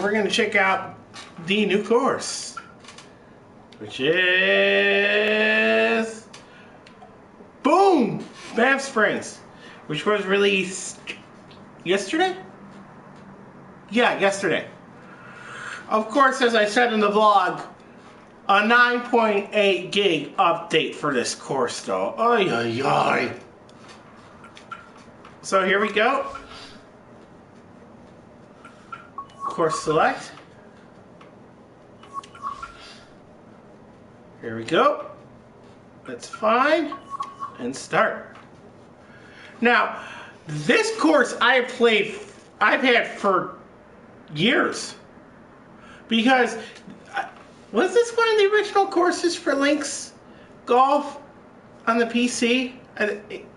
we're going to check out the new course, which is boom, Banff Springs, which was released yesterday. Yeah, yesterday. Of course, as I said in the vlog, a 9.8 gig update for this course, though. Oy, oy, oy. So here we go. Course select. Here we go. That's fine. And start. Now, this course I've had for years. Because, was this one of the original courses for Links Golf on the PC?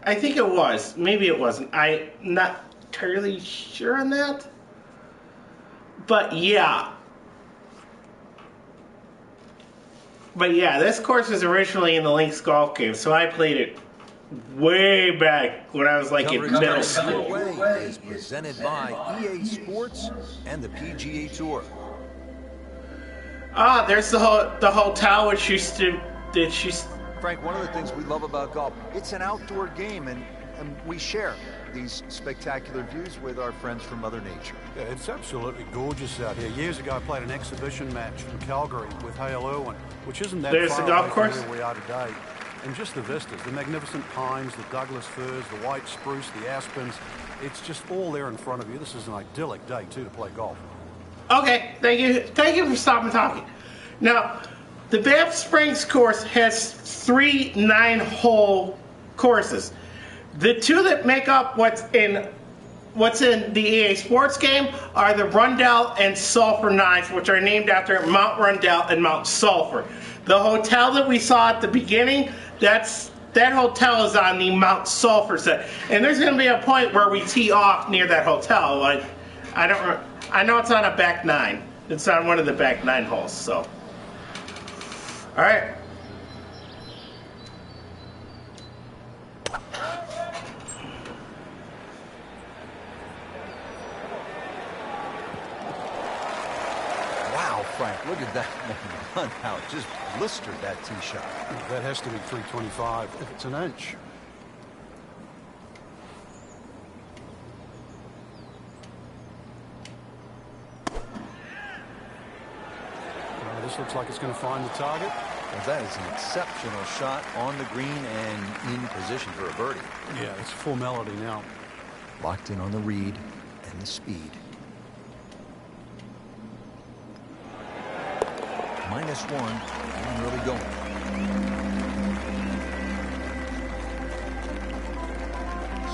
I think it was. Maybe it wasn't. I'm not entirely sure on that. But yeah. This course was originally in the Links Golf game, so I played it way back when I was like in middle school. Is presented by EA Sports and the PGA Tour. Ah, there's the hotel which used to Frank, one of the things we love about golf, it's an outdoor game, and we share these spectacular views with our friends from Mother Nature. Yeah, it's absolutely gorgeous out here. Years ago, I played an exhibition match in Calgary with Hale Irwin, which isn't that there's far the golf away course from where we are today. And just the vistas, the magnificent pines, the Douglas firs, the white spruce, the aspens, it's just all there in front of you. This is an idyllic day, too, to play golf. Okay, thank you for stopping talking. Now, the Banff Springs course has 3 9-hole courses. The 2 that make up what's in the EA Sports game are the Rundell and Sulphur 9s, which are named after Mount Rundell and Mount Sulphur. The hotel that we saw at the beginning, that hotel is on the Mount Sulphur set, and there's going to be a point where we tee off near that hotel. Like, I know it's on a back 9. It's on one of the back 9 holes. So, all right. Wow, Frank, look at that run out. Just blistered that tee shot. That has to be 325 if it's an inch. This looks like it's going to find the target. Well, that is an exceptional shot on the green and in position for a birdie. Yeah, it's formality now. Locked in on the read and the speed. -1, and really going.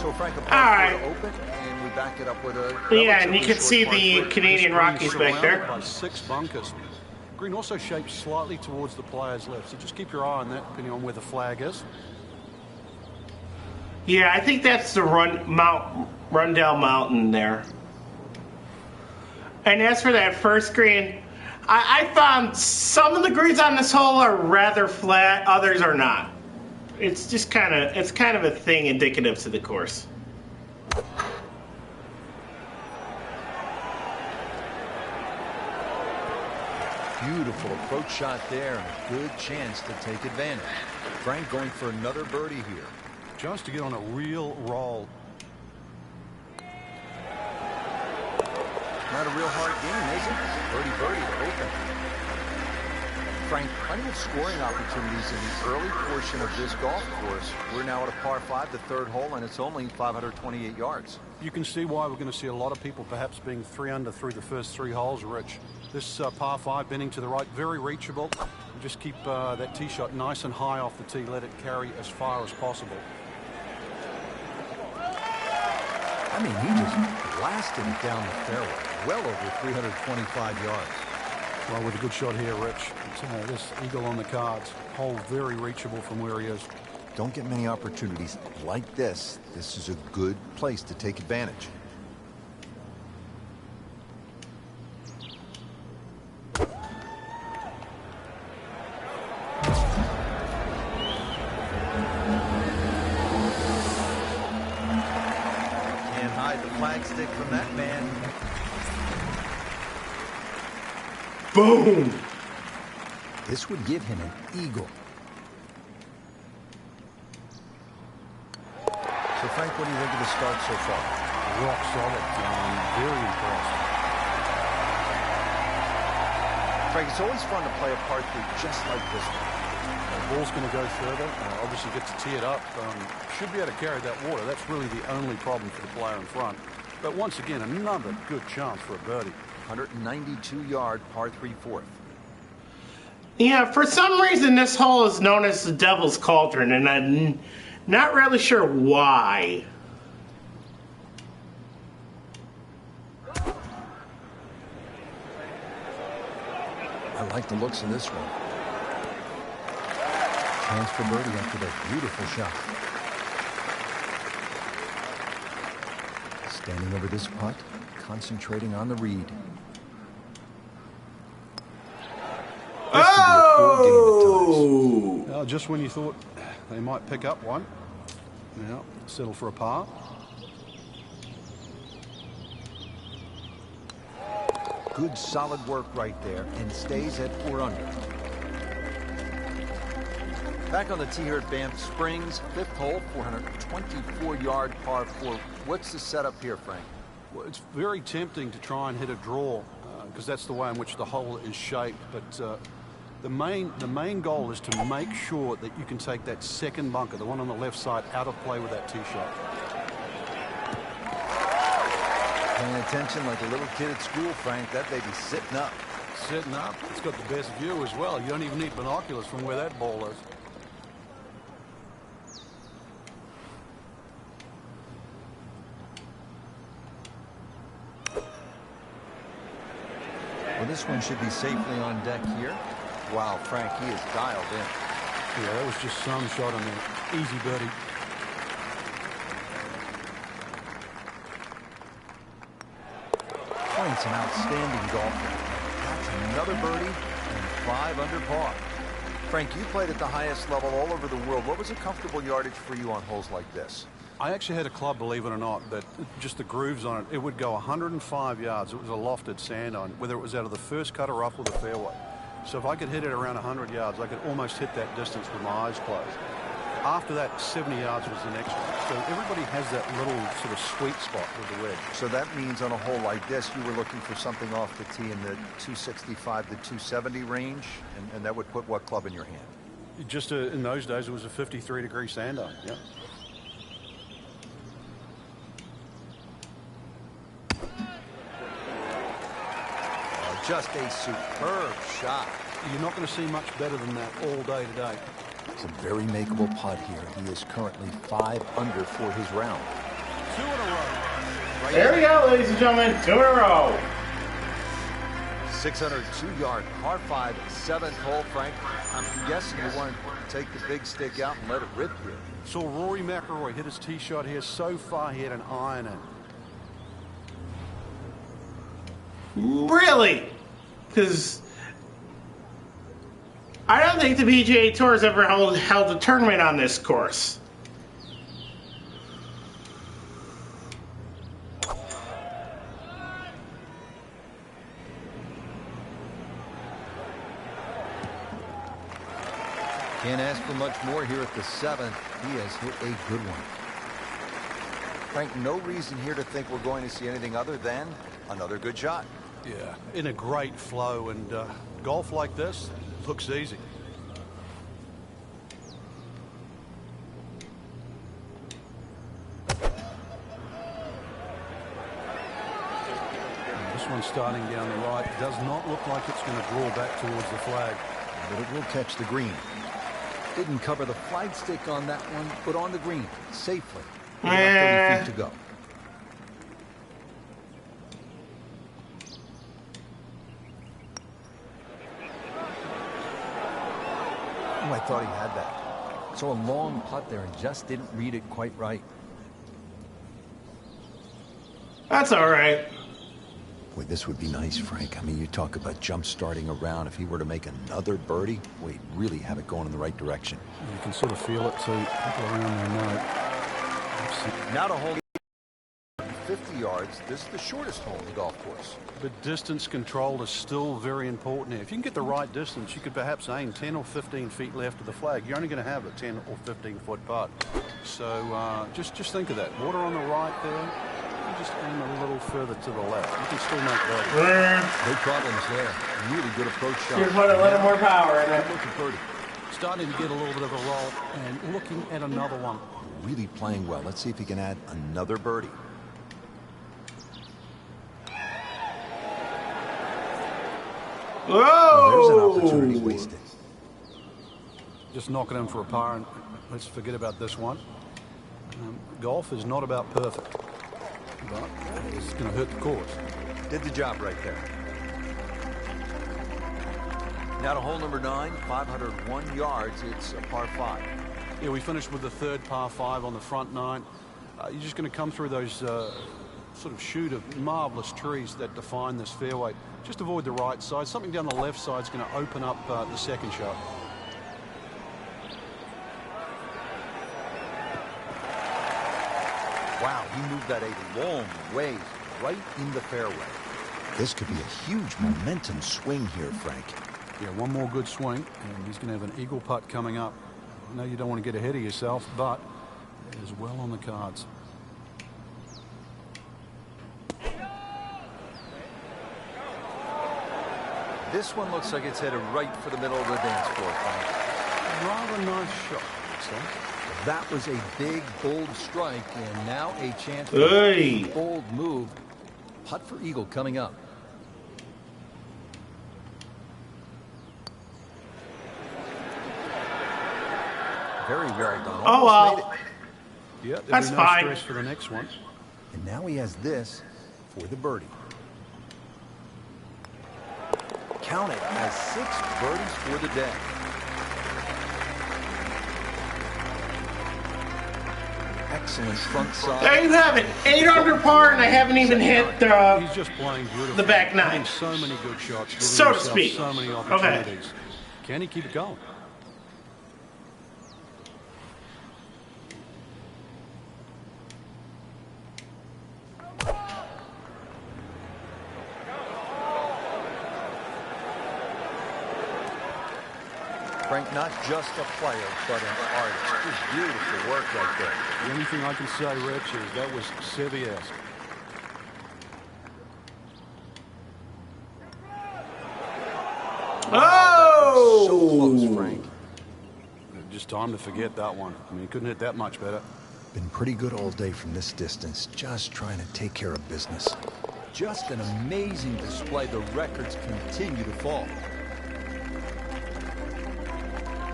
So Frank, a par 4 open, and we back it up with a and you can see the Canadian Rockies back there. By 6 bunkers. Green also shaped slightly towards the player's left, so just keep your eye on that, depending on where the flag is. Yeah, I think that's the Rundell Mountain there. And as for that first green, I found some of the greens on this hole are rather flat, others are not. It's just kind of a thing indicative to the course. Beautiful approach shot there, and a good chance to take advantage. Frank going for another birdie here. Just to get on a real roll. Not a real hard game, is it? Birdie to open. Frank, plenty of scoring opportunities in the early portion of this golf course. We're now at a par 5, the 3rd hole, and it's only 528 yards. You can see why we're going to see a lot of people perhaps being 3 under through the first 3 holes, Rich. This par 5 bending to the right, very reachable. Just keep that tee shot nice and high off the tee. Let it carry as far as possible. I mean, he just blasted it down the fairway, well over 325 yards. Well, with a good shot here, Rich. This eagle on the cards. Hole very reachable from where he is. Don't get many opportunities like this. This is a good place to take advantage. Can't hide the flagstick from that man. Boom. This would give him an eagle. So, Frank, what do you think of the start so far? Rock solid, John. Very impressed. Frank, it's always fun to play a par 3 just like this one. The ball's going to go further. Obviously get to tee it up. Should be able to carry that water. That's really the only problem for the player in front. But once again, another good chance for a birdie. 192-yard par 3 fourth. Yeah, for some reason this hole is known as the Devil's Cauldron, and I'm not really sure why. I like the looks of this one. Chance for birdie after that beautiful shot. Standing over this putt, concentrating on the read. This could be a full game at times. Just when you thought they might pick up one, now settle for a par. Good solid work right there, and stays at 4 under. Back on the tee here at Banff Springs, 5th hole, 424-yard par 4. What's the setup here, Frank? Well, it's very tempting to try and hit a draw because that's the way in which the hole is shaped. But the main goal is to make sure that you can take that second bunker, the one on the left side, out of play with that tee shot. Paying attention like a little kid at school, Frank. That baby's sitting up. Sitting up. It's got the best view as well. You don't even need binoculars from where that ball is. Well, this one should be safely on deck here. Wow, Frank, he is dialed in. Yeah, that was just some shot on there. Easy birdie. Frank's an outstanding golfer. That's another birdie and 5 under par. Frank, you played at the highest level all over the world. What was a comfortable yardage for you on holes like this? I actually had a club, believe it or not, that just the grooves on it, it would go 105 yards. It was a lofted sand on, whether it was out of the first cut or up or the fairway. So if I could hit it around 100 yards, I could almost hit that distance with my eyes closed. After that, 70 yards was the next one. So everybody has that little sort of sweet spot with the wedge. So that means on a hole like this, you were looking for something off the tee in the 265 to 270 range, and that would put what club in your hand? Just in those days, it was a 53-degree sand iron. Yeah. Just a superb shot. You're not going to see much better than that all day today. It's a very makeable putt here. He is currently 5 under for his round. 2 in a row. Right There we go, ladies and gentlemen. 2 in a row. 602-yard par 5, 7th hole, Frank. I'm guessing you want to take the big stick out and let it rip here. Saw Rory McIlroy hit his tee shot here. So far, he had an iron in. Really? Because I don't think the PGA Tour has ever held a tournament on this course. Can't ask for much more here at the 7th. He has hit a good one. Frank, no reason here to think we're going to see anything other than another good shot. Yeah, in a great flow, and golf like this looks easy. And this one starting down the right does not look like it's going to draw back towards the flag. But it will catch the green. Didn't cover the flagstick on that one, but on the green safely. About 30 feet to go. Oh, I thought he had that. So a long putt there and just didn't read it quite right. That's all right. Boy, this would be nice, Frank. I mean, you talk about jump-starting around. If he were to make another birdie, we'd really have it going in the right direction. You can sort of feel it, so people around there know. Now to hold 50 yards. This is the shortest hole in the golf course. But distance control is still very important here. If you can get the right distance, you could perhaps aim 10 or 15 feet left of the flag. You're only going to have a 10 or 15-foot putt. So just think of that. Water on the right there. You just aim a little further to the left. You can still make that. No problems there. Really good approach shot. Just put a little more power in it. Looking birdie. Starting to get a little bit of a roll and looking at another one. Really playing well. Let's see if he can add another birdie. Whoa! There's an opportunity wasted. Just knock it in for a par, and let's forget about this one. Golf is not about perfect, but it's going to hurt the course. Did the job right there. Now to hole number 9, 501 yards. It's a par 5. Yeah, we finished with the third par 5 on the front 9. You're just going to come through those sort of chute of marvelous trees that define this fairway. Just avoid the right side. Something down the left side is going to open up the second shot. Wow, he moved that a long ways right in the fairway. This could be a huge momentum swing here, Frank. Yeah, one more good swing, and he's going to have an eagle putt coming up. I know you don't want to get ahead of yourself, but it is well on the cards. This one looks like it's headed right for the middle of the dance floor, Frank. Rather nice shot, so. That was a big, bold strike, and now a chance for Hey. a bold move. Putt for eagle coming up. Very, very done. Oh, Almost made well. it. Yeah, there'll That's be no fine. stress for the next one. And now he has this for the birdie. Count it as 6 birdies for the day. Excellent front side. There you have it. 8 under par, and I haven't even hit He's just playing beautiful. the back nine. Hitting so many good shots. giving So to himself speak. So many Okay. opportunities. Can he keep it going? Frank, not just a player, but an artist. Just beautiful work right there. The only thing I can say, Rich, is that was Seve-esque. Oh! So close, Frank. Just time to forget that one. I mean, he couldn't hit that much better. Been pretty good all day from this distance, just trying to take care of business. Just an amazing display. The records continue to fall.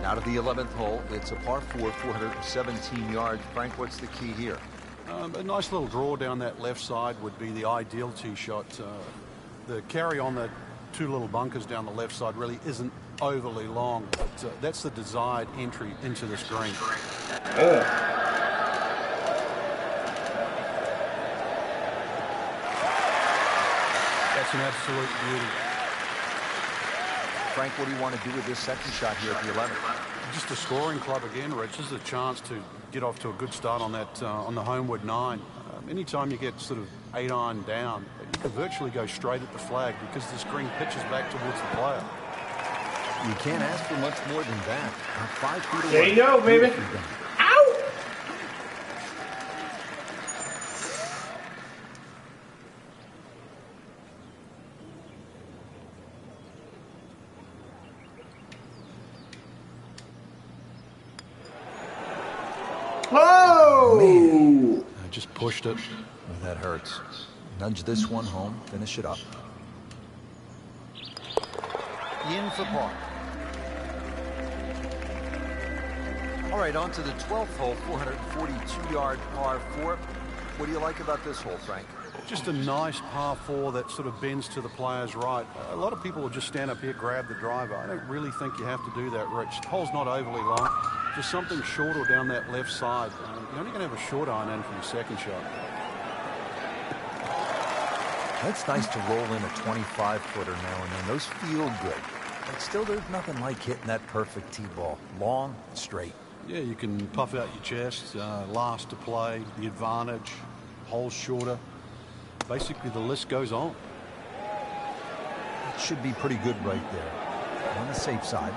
Now to the 11th hole. It's a par 4, 417 yards. Frank, what's the key here? A nice little draw down that left side would be the ideal tee shot. The carry on the 2 little bunkers down the left side really isn't overly long, but that's the desired entry into this green. That's an absolute beauty. Frank, what do you want to do with this second shot here at the 11th? Just a scoring club again, Rich. This is a chance to get off to a good start on that on the homeward 9. Anytime you get sort of 8 iron down, you can virtually go straight at the flag because this green pitches back towards the player. You can't ask for much more than that. 5 feet away. There you go, baby. Ow! Whoa! I just pushed it. Well, that hurts. Nudge this one home. Finish it up. In for par. All right, on to the 12th hole, 442-yard par 4. What do you like about this hole, Frank? Just a nice par 4 that sort of bends to the player's right. A lot of people will just stand up here, grab the driver. I don't really think you have to do that, Rich. The hole's not overly long. Just something short or down that left side. You're only going to have a short iron in for your second shot. It's nice to roll in a 25-footer now and then. Those feel good. But still, there's nothing like hitting that perfect tee ball. Long, straight. Yeah, you can puff out your chest, last to play, the advantage, hole shorter. basically the list goes on. It should be pretty good right there. On the safe side.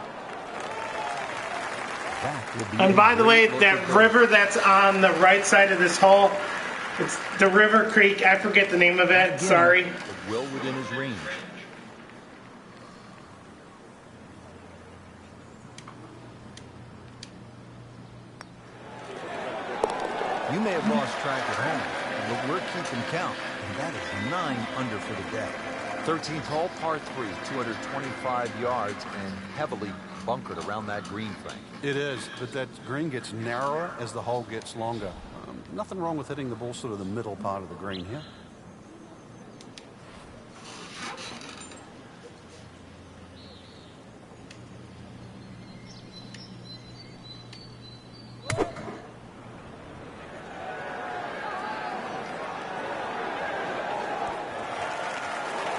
And by the way, that river that's on the right side of this hole, it's the River Creek. I forget the name of it. Sorry. Well within his range. You may have lost track at home, but we're keeping count, and that is 9 under for the day. 13th hole, par 3, 225 yards, and heavily bunkered around that green, Frank. It is, but that green gets narrower as the hole gets longer. Nothing wrong with hitting the ball sort of the middle part of the green here.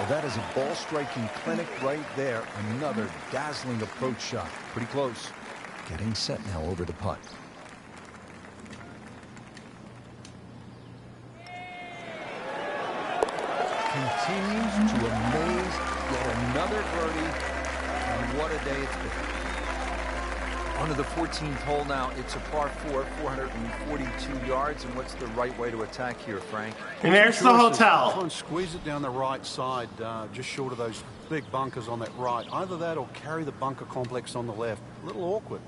That is a ball striking clinic right there. Another dazzling approach shot. Pretty close. Getting set now over the putt. Continues to amaze. Yet another birdie. And what a day it's been. On to the 14th hole now. It's a par 4, 442 yards. And what's the right way to attack here, Frank? And there's the hotel. Try and squeeze it down the right side, just short of those big bunkers on that right. Either that or carry the bunker complex on the left. A little awkward.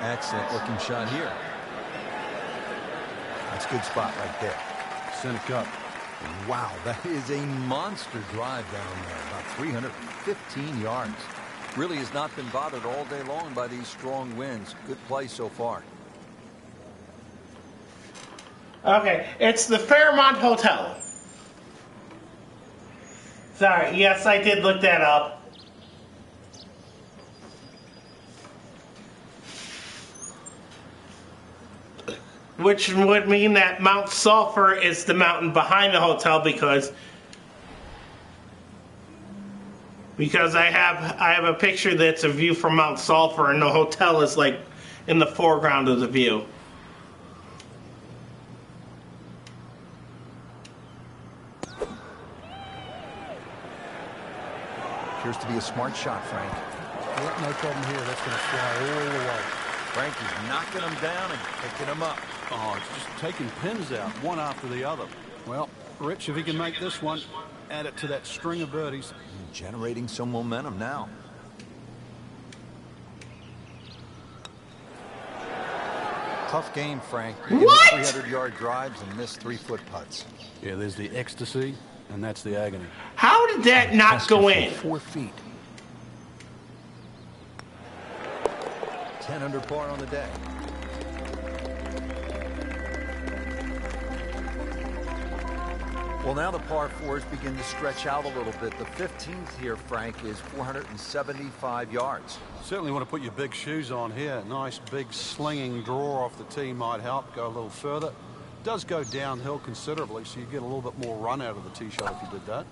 Excellent looking shot here. That's a good spot right there. Center cut. Wow, that is a monster drive down there, about 315 yards. Really has not been bothered all day long by these strong winds. Good play so far. Okay, it's the Fairmont Hotel. Sorry, yes, I did look that up. Which would mean that Mount Sulphur is the mountain behind the hotel because I have a picture that's a view from Mount Sulphur and the hotel is like in the foreground of the view. Appears to be a smart shot, Frank. Yep, no problem here. That's going to fly all the way. Frank is knocking them down and picking them up. Oh, it's just taking pins out, one after the other. Well, Rich, if he can make this one, add it to that string of birdies. Generating some momentum now. Tough game, Frank. What? 300-yard drives and missed 3-foot putts. Yeah, there's the ecstasy, and that's the agony. How did that not go in? 4 feet. 10 under par on the day. Well, now the par 4s begin to stretch out a little bit. The 15th here, Frank, is 475 yards. Certainly want to put your big shoes on here. Nice big slinging draw off the tee might help go a little further. It does go downhill considerably, so you get a little bit more run out of the tee shot if you did that.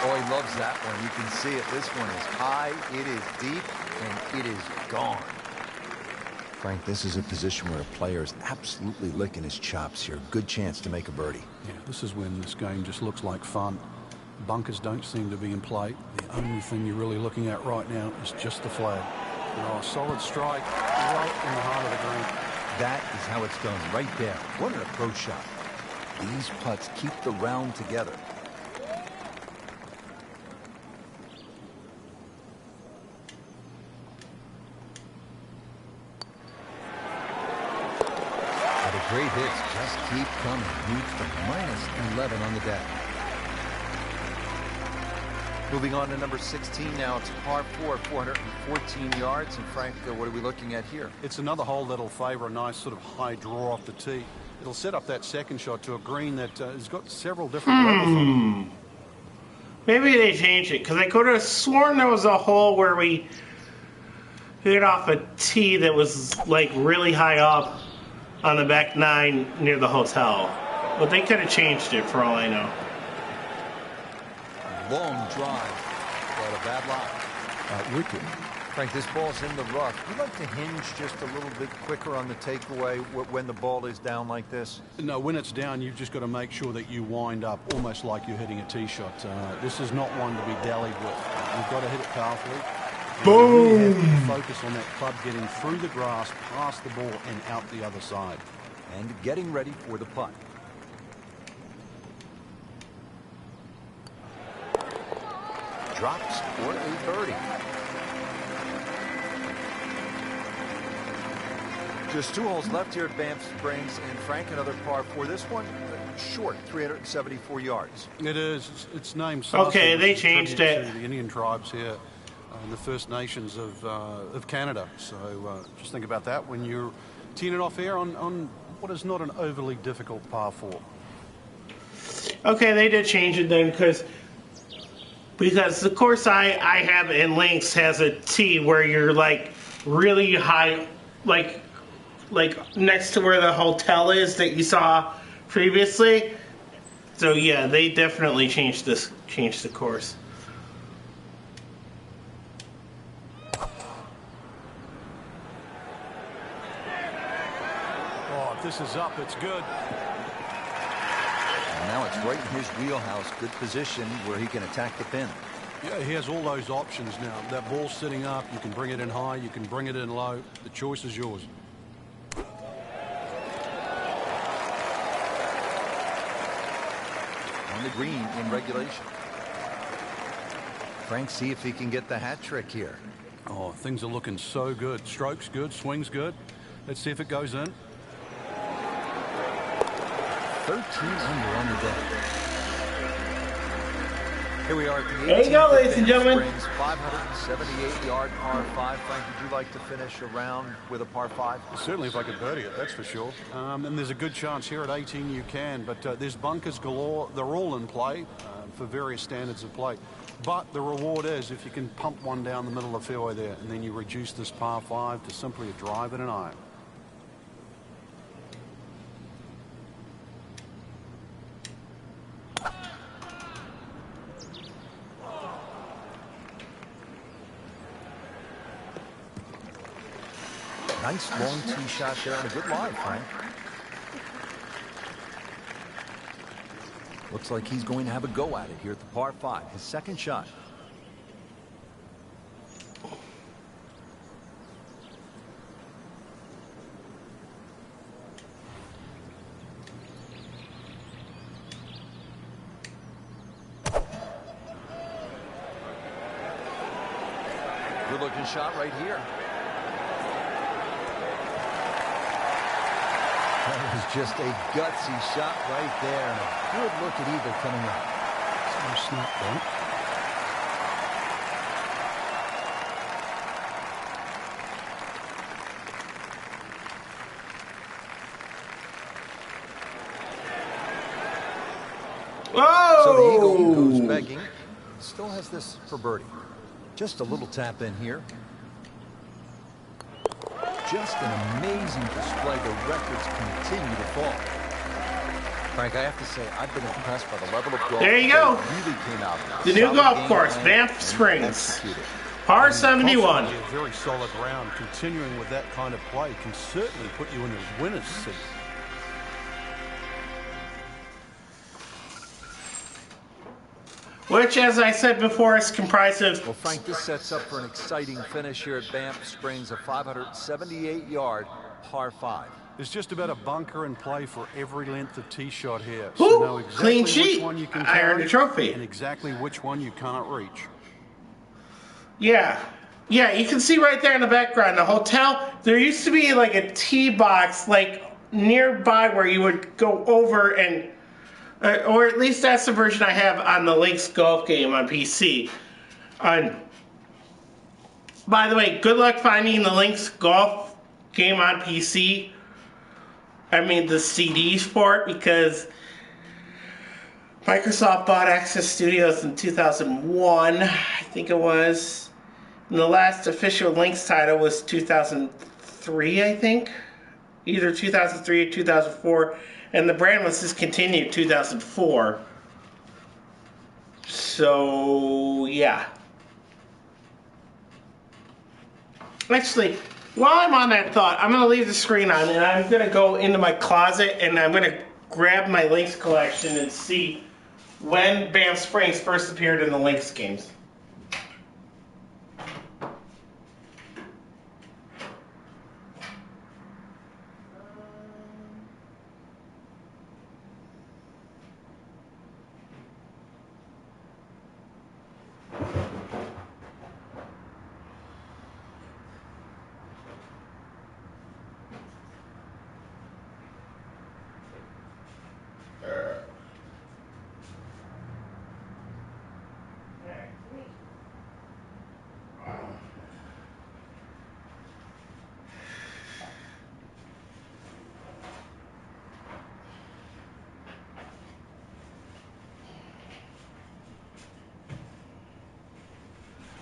Oh, he loves that one. You can see it. This one is high, it is deep, and it is gone. Frank, this is a position where a player is absolutely licking his chops here. Good chance to make a birdie. Yeah, this is when this game just looks like fun. Bunkers don't seem to be in play. The only thing you're really looking at right now is just the flag. A solid strike right in the heart of the green. That is how it's done, right there. What an approach shot. These putts keep the round together. Great hits just keep coming. Huge for -11 on the day. Moving on to number 16 now. It's par 4, 414 yards. And Frank, what are we looking at here? It's another hole that'll favor a nice sort of high draw off the tee. It'll set up that second shot to a green that has got several different levels on it. Maybe they changed it because I could have sworn there was a hole where we hit off a tee that was like really high up on the back 9 near the hotel. But they could have changed it for all I know. Long drive. had a bad lie. Wicked. Frank, this ball's in the rough. You like to hinge just a little bit quicker on the takeaway when the ball is down like this? No, when it's down, you've just got to make sure that you wind up almost like you're hitting a tee shot. This is not one to be dallied with. You've got to hit it powerfully. Boom! You really have to focus on that club getting through the grass, past the ball, and out the other side. And getting ready for the putt. Drops for a birdie. Just 2 holes left here at Banff Springs, and Frank, another par for this one. Short, 374 yards. It is. It's named. Okay, they which is changed tribute it. to the Indian tribes here, and the First Nations of Canada. So just think about that when you're teeing it off here on what is not an overly difficult par 4. Okay, they did change it then because the course I have in links has a tee where you're like really high, like next to where the hotel is that you saw previously. So yeah, they definitely changed the course. Oh, if this is up, it's good. And now it's right in his wheelhouse. Good position where he can attack the pin. Yeah, he has all those options now. That ball's sitting up. You can bring it in high. You can bring it in low. The choice is yours. On the green in regulation. Frank, see if he can get the hat trick here. Oh, things are looking so good. Strokes good, swings good. Let's see if it goes in. 13 under on the day. Here we are at the 18th. There you go, ladies and gentlemen. Springs, 578-yard par 5. Frank, would you like to finish around with a par 5? Certainly if I could birdie it, that's for sure. And there's a good chance here at 18 you can, but there's bunkers galore. They're all in play for various standards of play. But the reward is if you can pump one down the middle of the fairway there, and then you reduce this par 5 to simply a drive and an iron. Nice long tee shot there and a good lie, Frank. Looks like he's going to have a go at it here at the par 5. His second shot. Good looking shot right here. That was just a gutsy shot right there. And a good look at Eagle coming up. So snap though. Whoa! So the Eagle goes begging. Still has this for birdie. Just a little tap in here. Just an amazing display. The records continue to fall. Frank, I have to say, I've been impressed by the level of golf. There you go. Really came out. The new Solid golf game course, plan Banff and Springs. executed. Par 71. A very solid round. Continuing with that kind of play can certainly put you in the winner's seat. Which, as I said before, is comprised of... Well, Frank, this sets up for an exciting finish here at Banff Springs, a 578-yard par 5. There's just about a bunker in play for every length of tee shot here. Ooh, So know exactly clean which sheet. one you can I earned carry a trophy. and exactly which one you can't reach. Yeah. Yeah, you can see right there in the background, the hotel, there used to be like a tee box like nearby where you would go over and... or at least that's the version I have on the Lynx golf game on PC. By the way, good luck finding the Lynx golf game on PC. I mean the CDs for it, because Microsoft bought Access Studios in 2001, I think it was. And the last official Lynx title was 2003, I think. Either 2003 or 2004. And the brand was discontinued in 2004. So, yeah. Actually, while I'm on that thought, I'm going to leave the screen on and I'm going to go into my closet and I'm going to grab my Lynx collection and see when Banff Springs first appeared in the Lynx games.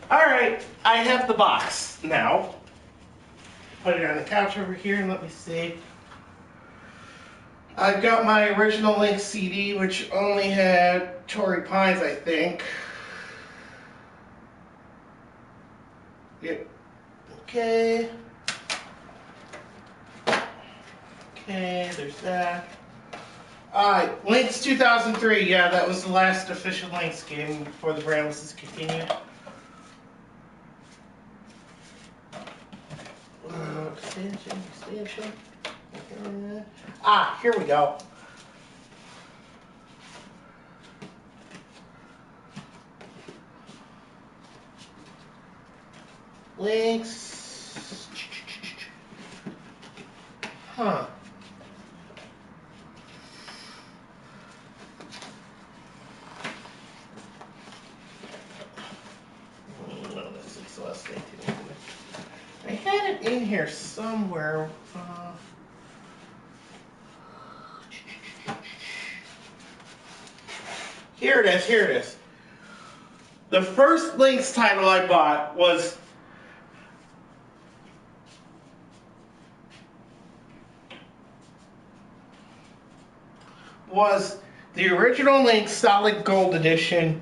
Alright, I have the box now. Put it on the couch over here and let me see. I've got my original Lynx CD, which only had Torrey Pines, I think. Yep. Okay. Okay, there's that. Alright, Lynx 2003. Yeah, that was the last official Lynx game before the brand was discontinued. Expansion. Here we go. Lynx. Huh. No, that's exhausting. I had it in here somewhere. Here it is, here it is. The first Lynx title I bought was the original Lynx Solid Gold Edition,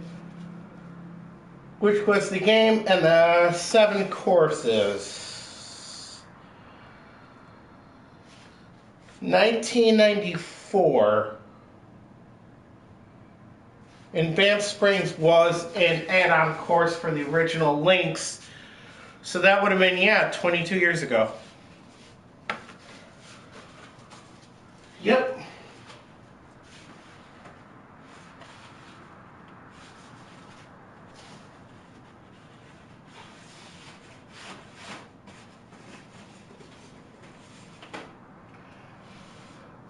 which was the game and the 7 courses. 1994. And Banff Springs was an add-on course for the original Lynx. So that would have been, yeah, 22 years ago. Yep.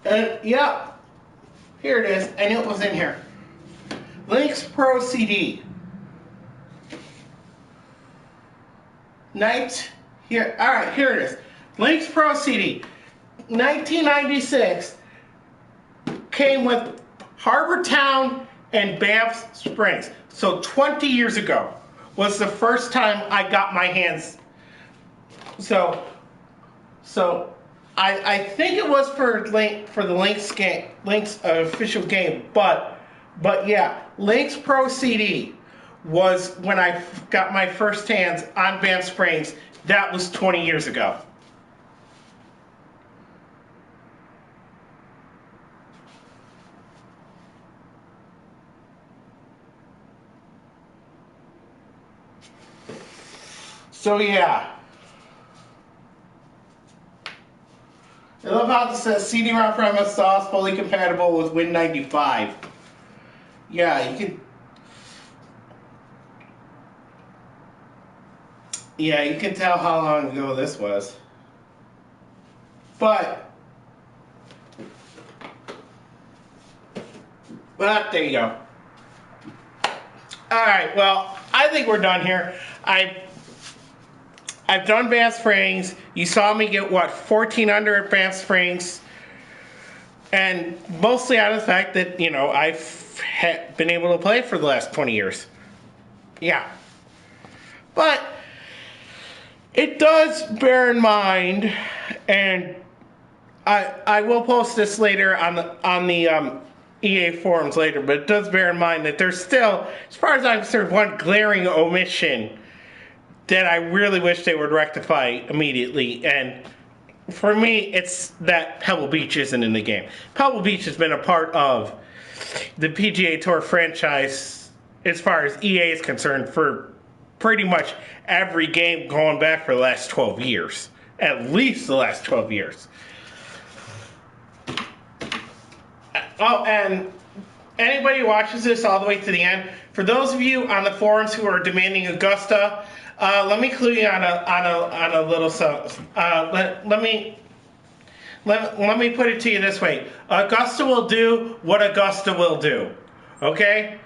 And, yeah, here it is. I knew it was in here. Lynx Pro CD. Here, alright, here it is. Lynx Pro CD. 1996 came with Harbor Town and Banff Springs. So 20 years ago was the first time I got my hands. So I think it was for the Lynx game, Lynx official game, but yeah, Lynx Pro CD was when I got my first hands on Banff Springs. That was 20 years ago. So yeah. I love how it says CD-ROM for MS-DOS fully compatible with Win95. Yeah, you can. Yeah, you can tell how long ago this was. But there you go. Alright, well, I think we're done here. I've done Banff Springs. You saw me get, what, 14 under at Banff Springs. And mostly out of the fact that, you know, I've been able to play for the last 20 years. Yeah. But it does bear in mind, and I will post this later on the EA forums later, but it does bear in mind that there's still, as far as I'm concerned, one glaring omission that I really wish they would rectify immediately. And for me, it's that Pebble Beach isn't in the game. Pebble Beach has been a part of the PGA Tour franchise as far as EA is concerned for pretty much every game going back for the last 12 years. At least the last 12 years. Oh, and anybody who watches this all the way to the end, for those of you on the forums who are demanding Augusta, let me clue you on a little something. Let me put it to you this way: Augusta will do what Augusta will do. Okay?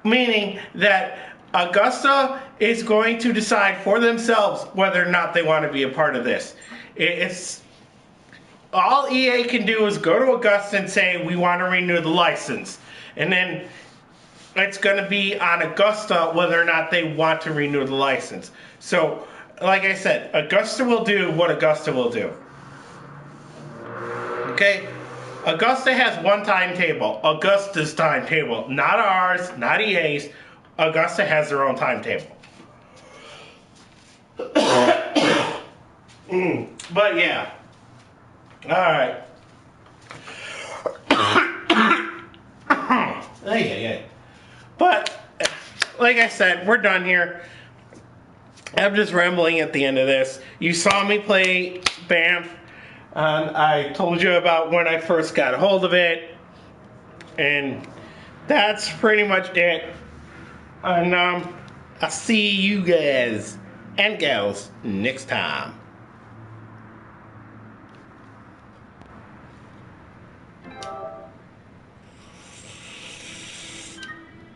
Meaning that Augusta is going to decide for themselves whether or not they want to be a part of this. It's all EA can do is go to Augusta and say, we want to renew the license. And then it's going to be on Augusta whether or not they want to renew the license. So, like I said, Augusta will do what Augusta will do. Okay? Augusta has one timetable. Augusta's timetable. Not ours, not EA's. Augusta has their own timetable. But yeah. Alright. But, like I said, we're done here. I'm just rambling at the end of this. You saw me play Banff. I told you about when I first got a hold of it. And that's pretty much it. And I'll see you guys and gals next time.